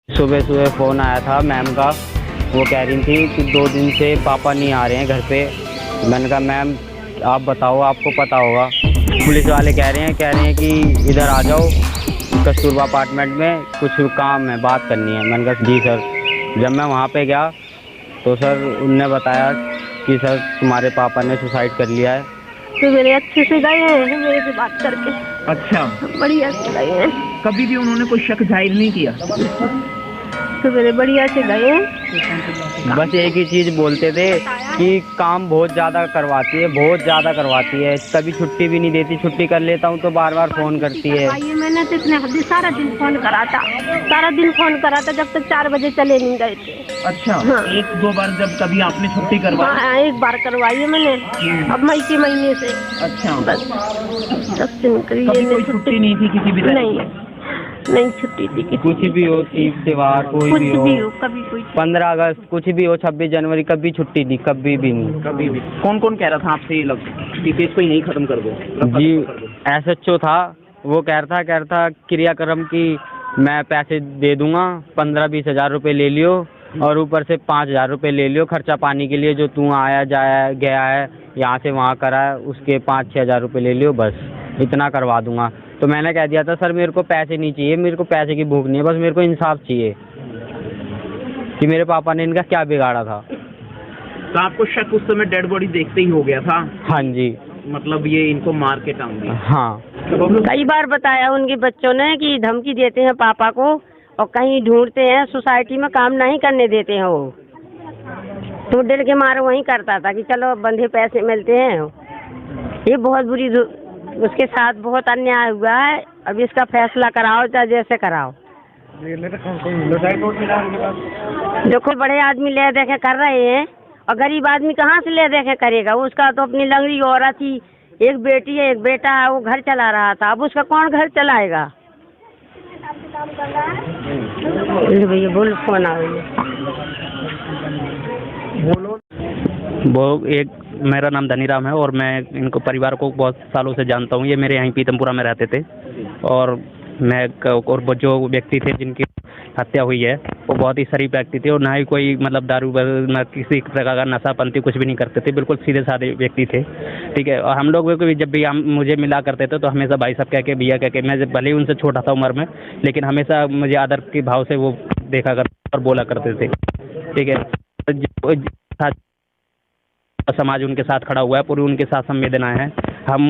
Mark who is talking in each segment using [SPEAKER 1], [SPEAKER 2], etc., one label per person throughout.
[SPEAKER 1] सुबह सुबह फ़ोन आया था मैम का, वो कह रही थी कि 2 दिन से पापा नहीं आ रहे हैं घर पे। मैंने कहा मैम आप बताओ, आपको पता होगा। पुलिस वाले कह रहे हैं कि इधर आ जाओ कस्तूरबा अपार्टमेंट में, कुछ काम है, बात करनी है। मैंने कहा जी सर। जब मैं वहाँ पे गया तो सर उनने बताया कि सर तुम्हारे पापा ने सुसाइड कर लिया है।
[SPEAKER 2] तो मेरे अच्छे से गए हैं मेरे से बात करके।
[SPEAKER 3] अच्छा,
[SPEAKER 2] बढ़िया से गए हैं।
[SPEAKER 3] कभी भी उन्होंने कोई शक जाहिर नहीं किया?
[SPEAKER 2] तो मेरे बढ़िया से गए हैं।
[SPEAKER 1] बस एक ही चीज़ बोलते थे कि काम बहुत ज़्यादा करवाती है, बहुत ज़्यादा करवाती है, कभी छुट्टी भी नहीं देती। छुट्टी कर लेता हूँ तो बार बार फ़ोन करती है।
[SPEAKER 2] मैंने तो इतने हद सारा दिन फ़ोन करा था, सारा दिन फ़ोन करा था, जब तक 4 बजे चले नहीं गए थे।
[SPEAKER 3] अच्छा,
[SPEAKER 2] हाँ।
[SPEAKER 3] 1-2 बार जब कभी आपने छुट्टी करवाई?
[SPEAKER 2] हाँ, एक बार करवाई है मैंने, अब मई के महीने से।
[SPEAKER 3] अच्छा,
[SPEAKER 2] बस 10 दिन
[SPEAKER 3] कभी कोई छुट्टी नहीं थी किसी भी तरह की?
[SPEAKER 2] नहीं छुट्टी थी किसी
[SPEAKER 1] कुछ भी हो, तीज त्योहार कोई
[SPEAKER 2] कुछ
[SPEAKER 1] भी
[SPEAKER 2] भी
[SPEAKER 1] हो,
[SPEAKER 2] हो, कभी कोई
[SPEAKER 1] 15 अगस्त कुछ भी हो, 26 जनवरी, कभी छुट्टी नहीं, कभी भी नहीं।
[SPEAKER 3] कभी भी? कौन कौन कह रहा था आपसे ये लोग कि केस को यहीं खत्म कर दो?
[SPEAKER 1] जी SHO था, वो कह रहा था क्रियाक्रम की मैं पैसे दे दूंगा, 15-20 हज़ार रुपये ले लियो और ऊपर से 5,000 रुपये ले लियो खर्चा पानी के लिए, जो तू आया जाया गया है यहाँ से वहाँ करा है, उसके 5-6 हज़ार रुपये ले लियो, बस इतना करवा दूंगा। तो मैंने कह दिया था सर मेरे को पैसे नहीं चाहिए, मेरे को पैसे की भूख नहीं है, बस मेरे को इंसाफ चाहिए कि मेरे पापा ने इनका क्या बिगाड़ा था।
[SPEAKER 3] तो आपको शक उस समय डेड बॉडी देखते ही हो गया था?
[SPEAKER 1] हाँ जी।
[SPEAKER 3] मतलब ये इनको मार के टांग
[SPEAKER 1] हाँ,
[SPEAKER 2] कई बार बताया उनके बच्चों ने कि धमकी देते हैं पापा को और कहीं ढूंढते हैं, सोसाइटी में काम नहीं करने देते हैं वो। तो डर के मारे वहीं करता था कि चलो बंधे पैसे मिलते हैं। ये बहुत बुरी उसके साथ बहुत अन्याय हुआ है। अब इसका फैसला कराओ चाहे जैसे कराओ। देखो बड़े आदमी ले देखे कर रहे हैं और गरीब आदमी कहाँ से ले देखे करेगा। उसका तो अपनी लंगड़ी औरत थी, एक बेटी है एक बेटा है, वो घर चला रहा था, अब उसका कौन घर चलाएगा। भैया बोलो, फोन आ रही है।
[SPEAKER 1] वो एक मेरा नाम धनीराम है और मैं इनको परिवार को बहुत सालों से जानता हूँ। ये मेरे यहीं पीतमपुरा में रहते थे और और वो जो व्यक्ति थे जिनकी हत्या हुई है वो बहुत ही शरीफ व्यक्ति थे और ना ही कोई मतलब दारू न किसी प्रकार का नशापंथी कुछ भी नहीं करते थे, बिल्कुल सीधे साधे व्यक्ति थे। ठीक है, और हम लोग को भी जब भी हम मुझे मिला करते थे तो हमेशा भाई साहब कह के, भैया कह के, मैं भले ही उनसे छोटा था उम्र में लेकिन हमेशा मुझे आदर के भाव से वो देखा करते और बोला करते थे। ठीक है, समाज उनके साथ खड़ा हुआ है, पूरी उनके साथ संवेदना है। हम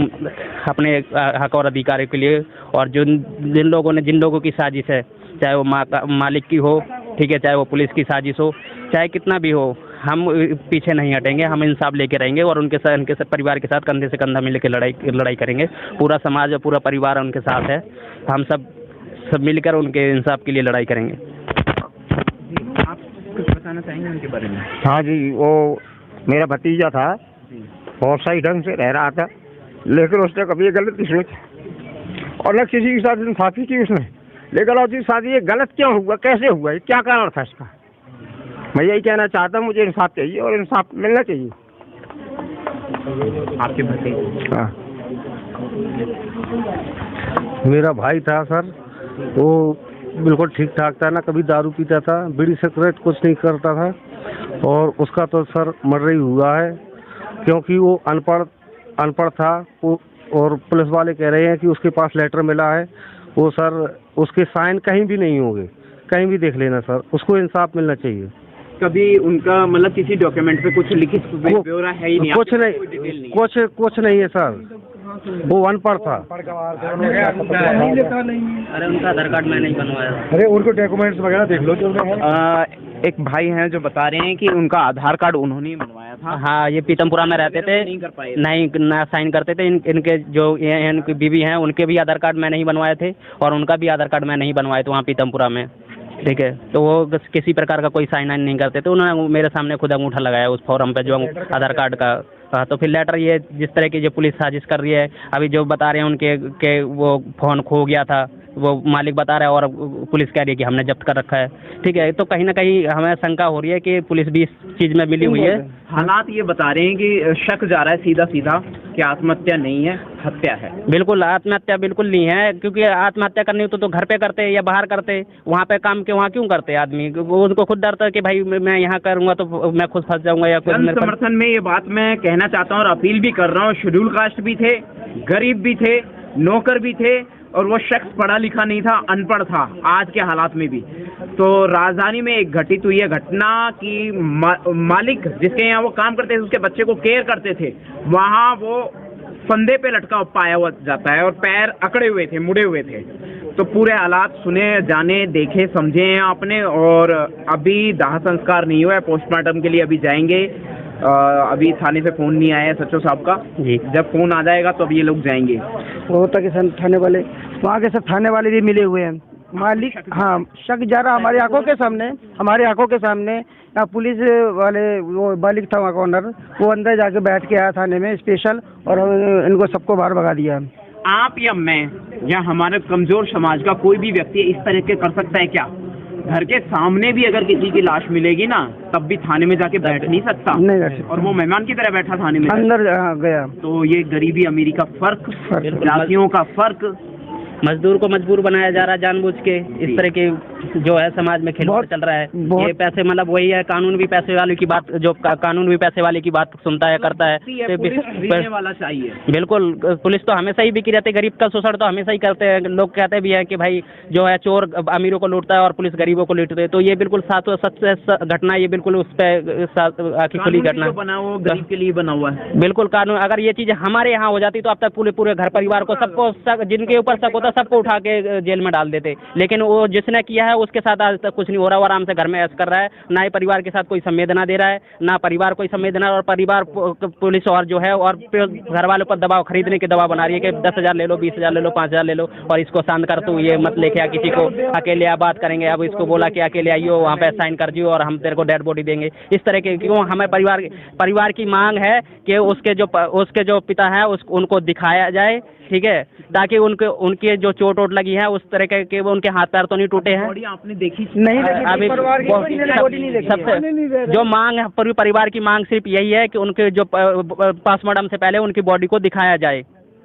[SPEAKER 1] अपने हक और अधिकारों के लिए और जिन लोगों की साजिश है, चाहे वो मालिक की हो, ठीक है, चाहे वो पुलिस की साजिश हो, चाहे कितना भी हो, हम पीछे नहीं हटेंगे। हम इंसाफ लेके रहेंगे और उनके साथ परिवार के साथ कंधे से कंधा मिल के लड़ाई करेंगे। पूरा समाज और पूरा परिवार उनके साथ है। हम सब मिलकर उनके इंसाफ के लिए लड़ाई करेंगे।
[SPEAKER 3] आप कुछ बताना चाहेंगे उनके बारे में?
[SPEAKER 4] हाँ जी, वो मेरा भतीजा था और सही ढंग से रह रहा था, लेकिन उसने कभी ये गलत नहीं सोची और न किसी के साथ इंसाफी की उसने। लेकिन और शादी ये गलत क्यों हुआ, कैसे हुआ, ये क्या कारण था इसका? मैं यही कहना चाहता हूँ, मुझे इंसाफ चाहिए और इंसाफ मिलना चाहिए।
[SPEAKER 3] आपके भतीजे?
[SPEAKER 4] हाँ, मेरा भाई था सर, वो बिल्कुल ठीक ठाक था, ना कभी दारू पीता था, बीड़ी सिगरेट कुछ नहीं करता था और उसका तो सर मर्डर ही हुआ है क्योंकि वो अनपढ़ था। और पुलिस वाले कह रहे हैं कि उसके पास लेटर मिला है, वो सर उसके साइन कहीं भी नहीं होंगे, कहीं भी देख लेना सर, उसको इंसाफ मिलना चाहिए।
[SPEAKER 3] कभी उनका मतलब किसी डॉक्यूमेंट पे कुछ लिखित ब्यौरा है ही नहीं?
[SPEAKER 4] कुछ नहीं है सर, वो अनपढ़ था।
[SPEAKER 1] अरे उनका आधार कार्ड मैं नहीं बनवाया।
[SPEAKER 4] अरे उनको डॉक्यूमेंट्स वगैरह देख लो।
[SPEAKER 3] एक भाई हैं जो बता रहे हैं कि उनका आधार कार्ड उन्होंने ही बनवाया था।
[SPEAKER 1] हाँ, ये पीतमपुरा में रहते थे,
[SPEAKER 3] नहीं कर पाए,
[SPEAKER 1] नहीं ना साइन करते थे। इनके जो इनकी बीवी हैं उनके भी आधार कार्ड मैं नहीं बनवाए थे और उनका भी आधार कार्ड मैं नहीं बनवाए थे वहाँ पीतमपुरा में। ठीक है, तो वो किसी प्रकार का कोई साइन नहीं करते थे। उन्होंने मेरे सामने खुद अंगूठा लगाया उस फॉर्म पे जो आधार कार्ड का। तो फिर लेटर ये जिस तरह की जो पुलिस साजिश कर रही है, अभी जो बता रहे हैं उनके के वो फ़ोन खो गया था, वो मालिक बता रहा है और पुलिस कह रही है कि हमने जब्त कर रखा है। ठीक है। तो कहीं ना कहीं हमें शंका हो रही है कि पुलिस भी इस चीज़ में मिली हुई है।
[SPEAKER 3] हालात ये बता रहे हैं कि शक जा रहा है सीधा सीधा कि आत्महत्या नहीं है, हत्या है।
[SPEAKER 1] बिल्कुल आत्महत्या बिल्कुल नहीं है, क्योंकि आत्महत्या करनी हो तो घर पे करते या बाहर करते, वहाँ पे काम के वहाँ क्यों करते आदमी? वो उनको खुद डरता है कि भाई मैं यहाँ करूँगा तो मैं खुद फंस जाऊँगा या
[SPEAKER 3] जन
[SPEAKER 1] कुछ।
[SPEAKER 3] समर्थन में ये बात मैं कहना चाहता हूँ और अपील भी कर रहा हूँ, शेड्यूल कास्ट भी थे, गरीब भी थे, नौकर भी थे, और वो शख्स पढ़ा लिखा नहीं था, अनपढ़ था आज के हालात में भी। तो राजधानी में एक घटित हुई है घटना कि मालिक जिसके यहाँ वो काम करते थे, उसके बच्चे को केयर करते थे, वहाँ वो फंदे पे लटका पाया हुआ जाता है और पैर अकड़े हुए थे, मुड़े हुए थे। तो पूरे हालात सुने, जाने, देखे, समझे हैं आपने। और अभी दाह संस्कार नहीं हुआ है, पोस्टमार्टम के लिए अभी जाएंगे। अभी थाने से फोन नहीं आया है सच्चो साहब का जी। जब फोन आ जाएगा तो अब ये लोग जाएंगे।
[SPEAKER 5] रोहतक के सब थाने वाले, वहाँ के सब थाने वाले भी मिले हुए हैं। मालिक हाँ, शक जा रहा हमारी आंखों के सामने। यहाँ पुलिस वाले, वो मालिक था वहाँ का ओनर, वो अंदर जाके बैठ के आया थाने में स्पेशल, और इनको सबको बाहर भगा दिया।
[SPEAKER 3] आप या मैं या हमारे कमजोर समाज का कोई भी व्यक्ति इस तरह के कर सकता है क्या? घर के सामने भी अगर किसी की लाश मिलेगी ना, तब भी थाने में जाके बैठ नहीं सकता।
[SPEAKER 5] नहीं बैठ सकता।
[SPEAKER 3] और वो मेहमान की तरह बैठा थाने में
[SPEAKER 5] अंदर गया।
[SPEAKER 3] तो ये गरीबी अमीरी का फर्क, जातियों का फर्क,
[SPEAKER 1] मजदूर को मजबूर बनाया जा रहा है जानबूझ के। इस तरह के जो है समाज में खिलवाड़ चल रहा है। ये पैसे, मतलब वही है, कानून भी पैसे वाले की बात, जो कानून भी पैसे वाले की बात सुनता है, करता है।
[SPEAKER 3] पुलिस वाला चाहिए।
[SPEAKER 1] बिल्कुल, पुलिस तो हमेशा ही बिकी रहती है, गरीब का शोषण तो हमेशा ही करते हैं। लोग कहते भी हैं कि भाई जो है चोर अमीरों को लूटता है और पुलिस गरीबों को लूटते है। तो ये बिल्कुल सच घटना, ये बिल्कुल उस पर आखिर खुली घटना
[SPEAKER 3] बना हुआ, गरीब के लिए बना हुआ है।
[SPEAKER 1] बिल्कुल कानून, अगर ये चीज़ हमारे यहाँ हो जाती तो अब तक पूरे घर परिवार को, सबको, जिनके ऊपर शक होता सबको उठा के जेल में डाल देते। लेकिन वो जिसने किया है उसके साथ आज तक कुछ नहीं हो रहा, वो आराम से घर में ऐश कर रहा है। ना ही परिवार के साथ कोई संवेदना दे रहा है, ना परिवार कोई संवेदना, और परिवार पुलिस और जो है और घर वालों पर दबाव, खरीदने के दबाव बना रही है कि 10,000 ले लो, 20,000 ले लो, 5,000 ले लो, और इसको शांत कर, तू ये मत लेके आ किसी को, अकेले आ बात करेंगे। अब इसको बोला कि अकेले आइयो, वहाँ पे साइन कर दियो और हम तेरे को डेड बॉडी देंगे। इस तरह के, क्यों हमें परिवार की मांग है कि उसके जो पिता है उनको दिखाया जाए, ठीक है, ताकि उनके जो चोट वोट लगी है उस तरह के वो उनके हाथ पैर तो नहीं टूटे हैं।
[SPEAKER 3] आपने देखी
[SPEAKER 5] नहीं?
[SPEAKER 1] अभी सबसे जो मांग है, पूरी परिवार की मांग सिर्फ यही है कि उनके जो पोस्टमार्टम से पहले उनकी बॉडी को दिखाया जाए,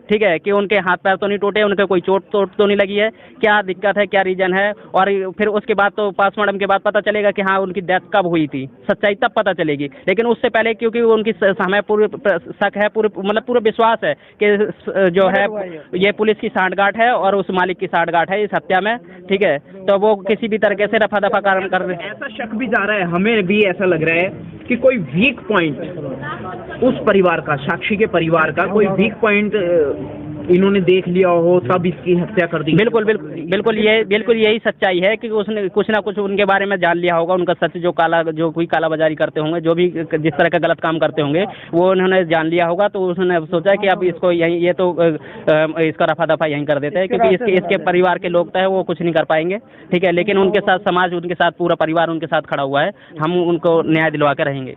[SPEAKER 1] ठीक है, कि उनके हाथ पैर तो नहीं टूटे, उनके कोई चोट तो नहीं लगी है, क्या दिक्कत है, क्या रीजन है। और फिर उसके बाद तो पोस्टमार्टम के बाद पता चलेगा कि हाँ उनकी डेथ कब हुई थी, सच्चाई तब पता चलेगी। लेकिन उससे पहले, क्योंकि उनकी हमें पूरे शक है, पूरे विश्वास है कि जो है ये पुलिस की सांठगांठ है और उस मालिक की सांठगांठ है इस हत्या में, ठीक है। तो वो किसी भी तरीके से रफा दफा कारण कर रहे हैं।
[SPEAKER 3] ऐसा शक भी जा रहा है, हमें भी ऐसा लग रहा है कि कोई वीक पॉइंट उस परिवार का, साक्षी के परिवार का कोई वीक पॉइंट इन्होंने देख लिया हो, तब इसकी हत्या कर दी।
[SPEAKER 1] बिल्कुल यही सच्चाई है कि उसने कुछ ना कुछ उनके बारे में जान लिया होगा। उनका सच जो कोई काला बाजारी करते होंगे, जो भी जिस तरह का गलत काम करते होंगे, वो उन्होंने जान लिया होगा। तो उन्होंने सोचा कि अब इसको यही, ये तो इसका रफा दफा यहीं कर देते हैं, क्योंकि इसके परिवार के लोग तो वो कुछ नहीं कर पाएंगे, ठीक है। लेकिन उनके साथ समाज, उनके साथ पूरा परिवार उनके साथ खड़ा हुआ है। हम उनको न्याय दिलवा के रहेंगे।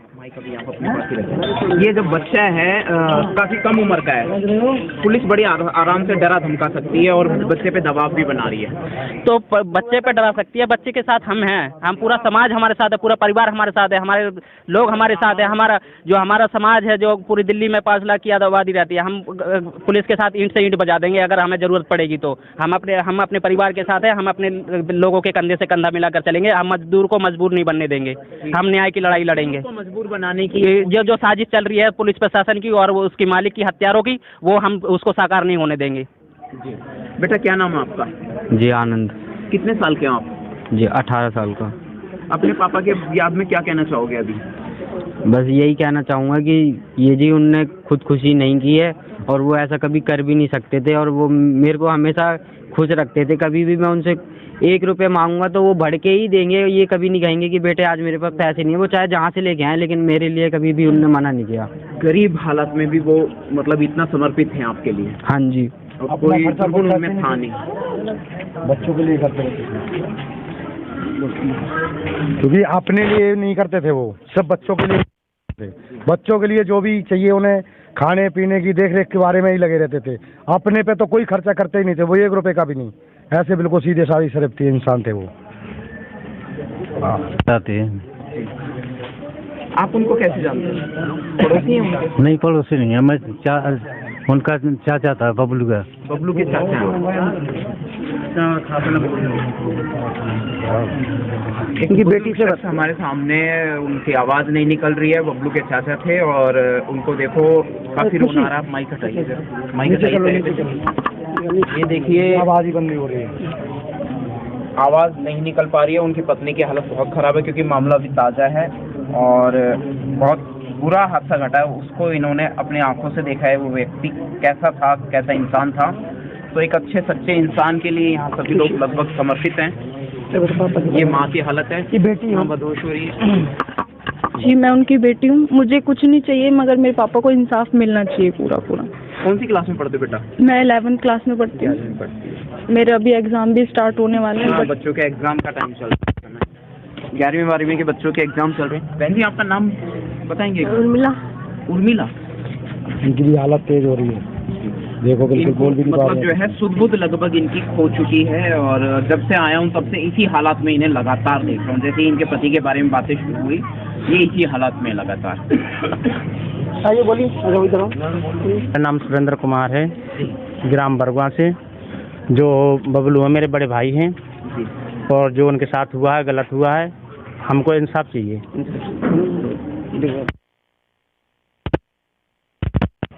[SPEAKER 3] ये जो बच्चा है काफी कम उम्र का है, पुलिस बड़ी आराम से डरा धमका सकती है और बच्चे पे दबाव भी बना रही है।
[SPEAKER 1] तो बच्चे पे डरा सकती है, बच्चे के साथ हम हैं, हम पूरा समाज हमारे साथ है, पूरा परिवार हमारे साथ है, हमारे लोग हमारे साथ है। हमारा समाज है जो पूरी दिल्ली में 5 लाख की आबादी रहती है, हम पुलिस के साथ ईंट से ईंट बजा देंगे अगर हमें जरूरत पड़ेगी। तो हम अपने परिवार के साथ है, हम अपने लोगों के कंधे से कंधा मिलाकर चलेंगे। हम मजदूर को मजबूर नहीं बनने देंगे, हम न्याय की लड़ाई लड़ेंगे।
[SPEAKER 3] मजबूर बनाने की
[SPEAKER 1] जो साजिश चल रही है पुलिस प्रशासन की और उसकी मालिक की, हत्यारों की, वो हम उसको साकार नहीं होने देंगे।
[SPEAKER 3] जी बेटा, क्या नाम है आपका?
[SPEAKER 6] जी आनंद।
[SPEAKER 3] कितने साल के हो आप?
[SPEAKER 6] जी 18 साल का।
[SPEAKER 3] अपने पापा के याद में क्या कहना चाहोगे अभी?
[SPEAKER 6] बस यही कहना चाहूँगा कि ये जी उनने खुदकुशी नहीं की है और वो ऐसा कभी कर भी नहीं सकते थे, और वो मेरे को हमेशा खुश रखते थे। कभी भी मैं उनसे 1 रुपये मांगूंगा तो वो भड़के ही देंगे, ये कभी नहीं कहेंगे कि बेटे आज मेरे पास पैसे नहीं है। वो चाहे जहाँ से लेके आए, लेकिन मेरे लिए कभी भी उन्होंने मना नहीं किया।
[SPEAKER 3] गरीब हालत में भी वो मतलब इतना समर्पित हैं आपके लिए।
[SPEAKER 6] हाँ जी।
[SPEAKER 3] कोई गुण उनमें था नहीं,
[SPEAKER 4] बच्चों के लिए करते थे, क्योंकि अपने लिए नहीं करते थे, वो सब बच्चों के लिए थे। बच्चों के लिए जो भी चाहिए उन्हें खाने पीने की देख रेख के बारे में ही लगे रहते थे। अपने पे तो कोई खर्चा करते ही नहीं थे, वो 1 रुपये का भी नहीं। ऐसे बिल्कुल सीधे सादी शरीफ इंसान थे वो। चाहते हैं।
[SPEAKER 3] आप उनको कैसे जानते हैं? पड़ोसी हैं उनके?
[SPEAKER 4] नहीं, पड़ोसी नहीं है, मैं उनका चाचा था, बबलू का।
[SPEAKER 3] बबलू के चाचा हैं।
[SPEAKER 5] उनकी बेटी से
[SPEAKER 3] शख्स हमारे सामने, उनकी आवाज नहीं निकल रही है, बबलू के चाचा थे और उनको देखो काफी रोना आ रहा है। माइक हटाइए, माइक हटाइए। ये देखिए
[SPEAKER 5] आवाज ही बंद नहीं हो रही है,
[SPEAKER 3] आवाज नहीं निकल पा रही है। उनकी पत्नी की हालत बहुत खराब है क्योंकि मामला अभी ताजा है और बहुत बुरा हादसा घटा है। उसको इन्होंने अपनी आंखों से देखा है, वो व्यक्ति कैसा था, कैसा इंसान था। तो एक अच्छे सच्चे इंसान के लिए यहाँ सभी लोग लगभग समर्पित हैं। ये माँ की हालत है,
[SPEAKER 5] ये बेटी
[SPEAKER 3] माँ बदहोश हो रही है।
[SPEAKER 7] जी, मैं उनकी बेटी हूँ। मुझे कुछ नहीं चाहिए मगर मेरे पापा को इंसाफ मिलना चाहिए पूरा।
[SPEAKER 3] कौन सी क्लास में पढ़ते बेटा?
[SPEAKER 7] मैं 11th क्लास में पढ़ती हूँ। मेरे अभी एग्जाम भी स्टार्ट होने वाले हैं।
[SPEAKER 3] हाँ, बच्चों के एग्जाम का टाइम चल रहा है। 11वीं 12वीं के बच्चों के एग्जाम चल रहे हैं। बहन जी, आपका नाम बताएंगे?
[SPEAKER 7] उर्मिला।
[SPEAKER 3] उर्मिला।
[SPEAKER 5] इनकी भी हालत तेज हो रही है, देखो बिल्कुल बोल भी नहीं पा
[SPEAKER 3] मतलब
[SPEAKER 5] रहे।
[SPEAKER 3] जो है सुध बुध लगभग इनकी खो चुकी है और जब से आया हूँ तब से इसी हालात में इन्हें लगातार देख रहा हूँ। जैसे ही इनके पति के बारे में बातें शुरू हुई, ये इसी हालात में लगातार।
[SPEAKER 5] आइए बोलिए।
[SPEAKER 1] मेरा नाम सुरेंद्र कुमार है, ग्राम बरगवा से। जो बबलू है मेरे बड़े भाई हैं और जो उनके साथ हुआ है गलत हुआ है, हमको इंसाफ चाहिए।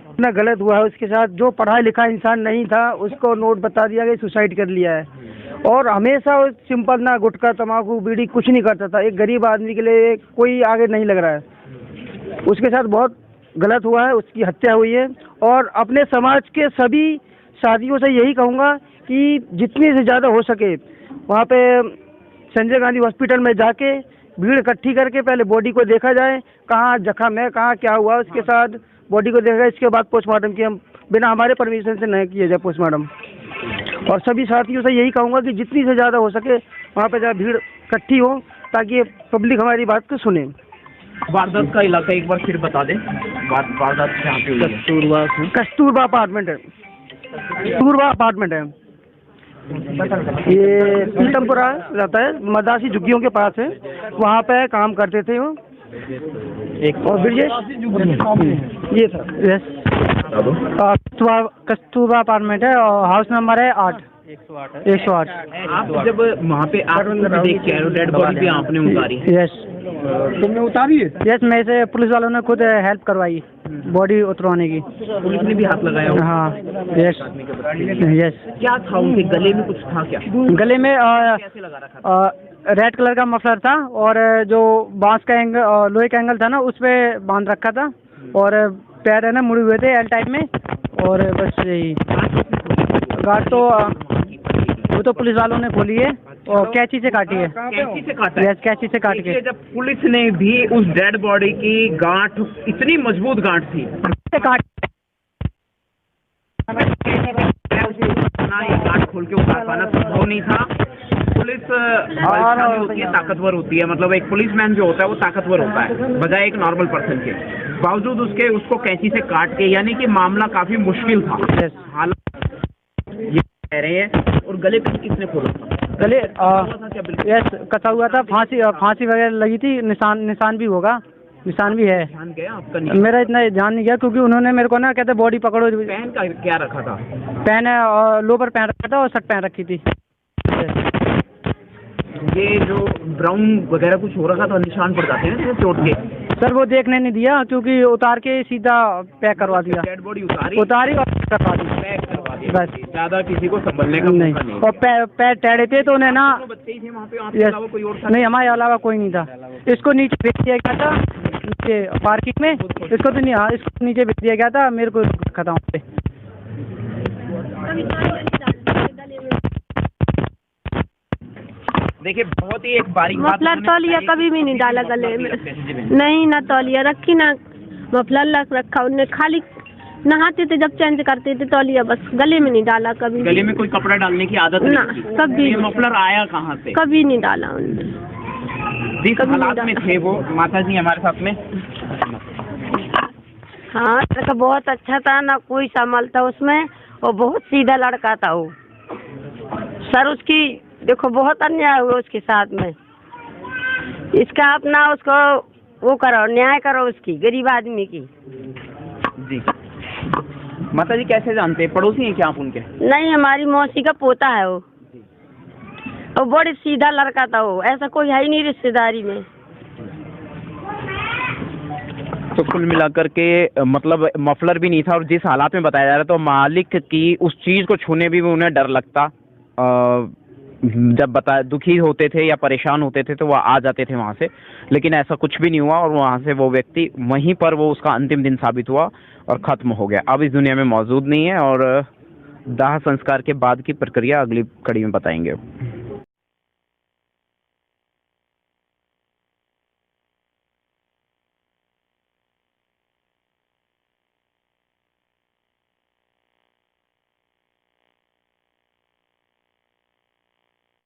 [SPEAKER 5] इतना गलत हुआ है उसके साथ, जो पढ़ा लिखा इंसान नहीं था उसको नोट बता दिया गया, सुसाइड कर लिया है। और हमेशा वो सिंपल ना गुटखा तम्बाकू बीड़ी कुछ नहीं करता था। एक गरीब आदमी के लिए कोई आगे नहीं लग रहा है। उसके साथ बहुत गलत हुआ है, उसकी हत्या हुई है। और अपने समाज के सभी साथियों से यही कहूँगा कि जितनी से ज़्यादा हो सके वहाँ पे संजय गांधी हॉस्पिटल में जाके भीड़ इकट्ठी करके पहले बॉडी को देखा जाए, कहाँ जख्म है, कहाँ क्या हुआ उसके साथ, बॉडी को देखा। इसके बाद पोस्टमार्टम की हम बिना हमारे परमिशन से नहीं किया जाए पोस्टमार्टम। और सभी साथियों से यही कहूँगा कि जितनी से ज़्यादा हो सके वहाँ पे भीड़ इकट्ठी हो ताकि पब्लिक हमारी बात को सुने।
[SPEAKER 3] वारदात का इलाका एक बार फिर बता दें। वारदात कहाँ पे हुई है?
[SPEAKER 5] कस्तूरबा अपार्टमेंट है। कस्तूरबा अपार्टमेंट है, ये पीतमपुरा रहता है, मदासी झुग्गियों के पास है। वहाँ पे काम करते थे वो। एक और ब्रिजेश ये था। यस, कस्तूरबा अपार्टमेंट है और हाउस नंबर है 8। 108।
[SPEAKER 3] आप जब वहाँ पे देख के आए हो, डेड बॉडी भी आपने उतारी?
[SPEAKER 5] यस, तुमने उतारी है? यस, मैं से पुलिस वालों ने खुद हेल्प करवाई बॉडी उतरवाने की।
[SPEAKER 3] पुलिस ने भी हाथ लगाया?
[SPEAKER 5] हाँ, यस यस।
[SPEAKER 3] क्या था उनके गले में? कुछ था क्या
[SPEAKER 5] गले में?
[SPEAKER 3] कैसे लगा रखा था?
[SPEAKER 5] रेड कलर का मफलर था और जो बांस का एंगल, लोहे का एंगल था ना, उस पे बांध रखा था। और पैर है ना मुड़े हुए थे एल टाइप में। और बस यही गार्ड तो वो तो पुलिस वालों ने खोली है और कैंची से काटी है।
[SPEAKER 3] कैंची से काटा है?
[SPEAKER 5] यस, कैंची से काट के।
[SPEAKER 3] जब पुलिस ने भी उस डेड बॉडी की गांठ, इतनी मजबूत गांठ थी, गांठ खोल के उतार पाना संभव नहीं था। पुलिस बलशाली होती है, ताकतवर होती है। मतलब एक पुलिसमैन जो होता है वो ताकतवर होता है बजाय एक नॉर्मल पर्सन के। बावजूद उसके उसको कैंची से काट के, यानी कि मामला काफी मुश्किल था। हालात ये कह रहे हैं। और गले पे किसने खोला था?
[SPEAKER 5] गले यस कसा हुआ था, फांसी वगैरह लगी थी। निशान भी होगा, निशान भी है।
[SPEAKER 3] ध्यान गया आपका?
[SPEAKER 5] मेरा इतना ध्यान नहीं गया क्योंकि उन्होंने मेरे को ना कहते बॉडी पकड़ो।
[SPEAKER 3] पैन का क्या रखा था?
[SPEAKER 5] पैन और लोअर पहन रखा था और शर्ट पहन रखी थी।
[SPEAKER 3] ये जो ब्राउन वगैरह कुछ हो रखा था, निशान पड़ जाते हैं चोट के।
[SPEAKER 5] सर वो देखने नहीं दिया क्योंकि उतार के सीधा पैक करवा दिया।
[SPEAKER 3] डेड बॉडी उतारी
[SPEAKER 5] और करवा दी,
[SPEAKER 3] पैक करवा दिया।
[SPEAKER 5] बस,
[SPEAKER 3] ज्यादा किसी को संभलने का
[SPEAKER 5] नहीं।
[SPEAKER 3] मौका नहीं।
[SPEAKER 5] और पैर टेढ़े थे तो उन्हें ना,
[SPEAKER 3] बच्चे ही थे वहाँ पे, आपके अलावा कोई और था?
[SPEAKER 5] नहीं, हमारे अलावा कोई नहीं था। इसको नीचे भेज दिया गया था, नीचे पार्किंग में। इसको तो नहीं, हाँ, इसको नीचे भेज दिया गया था। मेरे को रखा था वहाँ पे।
[SPEAKER 3] देखिए बहुत ही एक बारीक बात।
[SPEAKER 8] मफलर तौलिया कभी भी नहीं डाला गले में, नहीं, ना तौलिया रखी ना मफलर रखा। उनने खाली नहाते थे जब चेंज करते थे तौलिया, बस गले में नहीं डाला कभी।
[SPEAKER 3] गले में कोई कपड़ा डालने की आदत
[SPEAKER 8] ना,
[SPEAKER 3] नहीं थी?
[SPEAKER 8] कभी।
[SPEAKER 3] ये मफलर आया कहाँ से?
[SPEAKER 8] कभी नहीं डाला उन्होंने।
[SPEAKER 3] जिस हालात में थे वो माता जी हमारे साथ में।
[SPEAKER 2] हाँ, तो बहुत अच्छा था, ना कोई संभल था उसमें। और बहुत सीधा लड़का था वो। सर उसकी देखो बहुत अन्याय हुआ उसके साथ में। इसका अपना उसको वो करो, न्याय करो उसकी, गरीब आदमी की।
[SPEAKER 3] जी माता जी कैसे जानते हैं, पड़ोसी हैं क्या आप उनके?
[SPEAKER 2] नहीं, हमारी मौसी का पोता है वो, और बड़े सीधा लड़का था वो, ऐसा कोई है ही नहीं रिश्तेदारी में।
[SPEAKER 3] तो कुल मिलाकर के मतलब मफलर भी नहीं था, और जिस हालात में बताया जा रहा है तो मालिक की उस चीज़ को छूने भी उन्हें डर लगता। जब दुखी होते थे या परेशान होते थे तो वह आ जाते थे वहाँ से, लेकिन ऐसा कुछ भी नहीं हुआ, और वहाँ से वो व्यक्ति वहीं पर वो उसका अंतिम दिन साबित हुआ और ख़त्म हो गया। अब इस दुनिया में मौजूद नहीं है, और दाह संस्कार के बाद की प्रक्रिया अगली कड़ी में बताएंगे।